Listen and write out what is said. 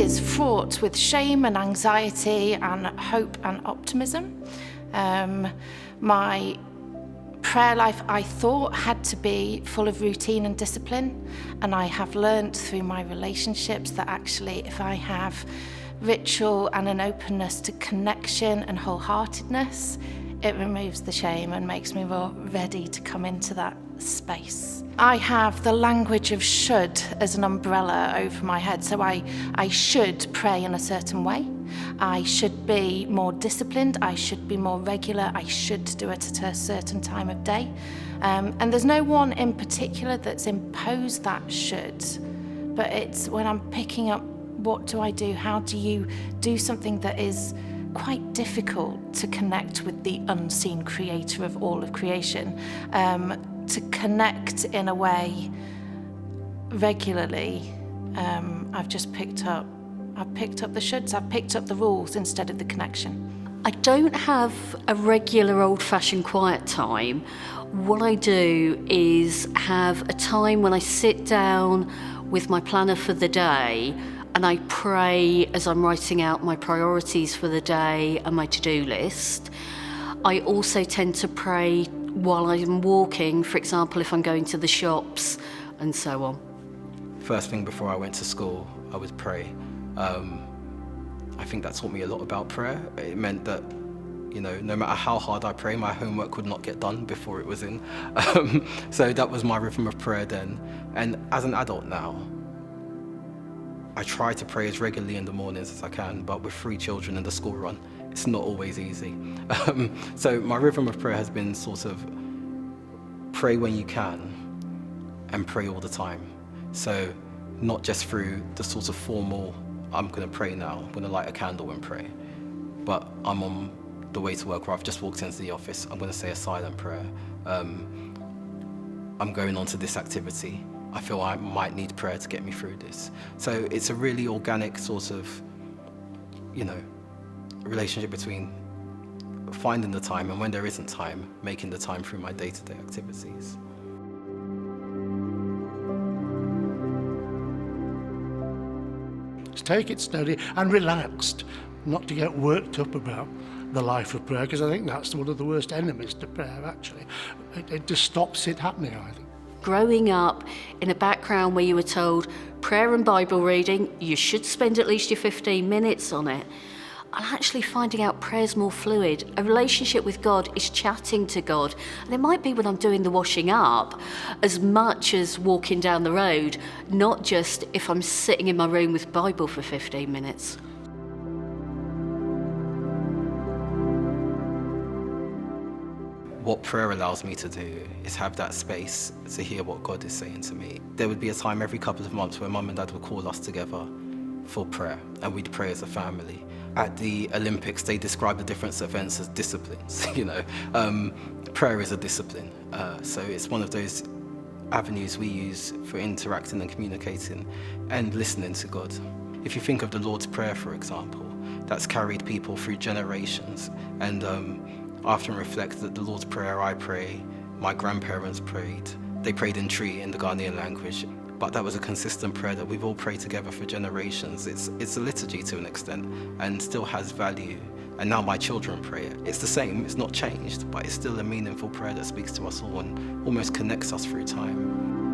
is fraught with shame and anxiety and hope and optimism. My prayer life, I thought, had to be full of routine and discipline, and I have learnt through my relationships that actually if I have ritual and an openness to connection and wholeheartedness, it removes the shame and makes me more ready to come into that space. I have the language of should as an umbrella over my head, so I should pray in a certain way. I should be more disciplined, I should be more regular, I should do it at a certain time of day. And there's no one in particular that's imposed that should, but it's when I'm picking up, what do I do? How do you do something that is quite difficult to connect with the unseen creator of all of creation, to connect in a way regularly. I've picked up the shoulds, I've picked up the rules instead of the connection. I don't have a regular old-fashioned quiet time. What I do is have a time when I sit down with my planner for the day and I pray as I'm writing out my priorities for the day and my to-do list. I also tend to pray while I'm walking, for example, if I'm going to the shops and so on. First thing before I went to school, I would pray. I think that taught me a lot about prayer. It meant that, no matter how hard I pray, my homework would not get done before it was in. So that was my rhythm of prayer then. And as an adult now, I try to pray as regularly in the mornings as I can, but with 3 children and the school run, it's not always easy. So my rhythm of prayer has been sort of pray when you can and pray all the time. So not just through the sort of formal, I'm going to pray now, I'm going to light a candle and pray, but I'm on the way to work or I've just walked into the office, I'm going to say a silent prayer. I'm going on to this activity. I feel I might need prayer to get me through this. So it's a really organic sort of, relationship between finding the time and when there isn't time, making the time through my day-to-day activities. To take it steady and relaxed, not to get worked up about the life of prayer, because I think that's one of the worst enemies to prayer, actually. It just stops it happening, I think. Growing up in a background where you were told prayer and Bible reading, you should spend at least your 15 minutes on it, and actually finding out prayer's more fluid. A relationship with God is chatting to God, and it might be when I'm doing the washing up as much as walking down the road, not just if I'm sitting in my room with Bible for 15 minutes. What prayer allows me to do is have that space to hear what God is saying to me. There would be a time every couple of months where Mum and Dad would call us together for prayer, and we'd pray as a family. At the Olympics, they describe the different events as disciplines. Prayer is a discipline, so it's one of those avenues we use for interacting and communicating and listening to God. If you think of the Lord's Prayer, for example, that's carried people through generations, and I often reflect that the Lord's Prayer I pray, my grandparents prayed. They prayed in Tree in the Ghanaian language, but that was a consistent prayer that we've all prayed together for generations. It's a liturgy to an extent and still has value. And now my children pray it. It's the same, it's not changed, but it's still a meaningful prayer that speaks to us all and almost connects us through time.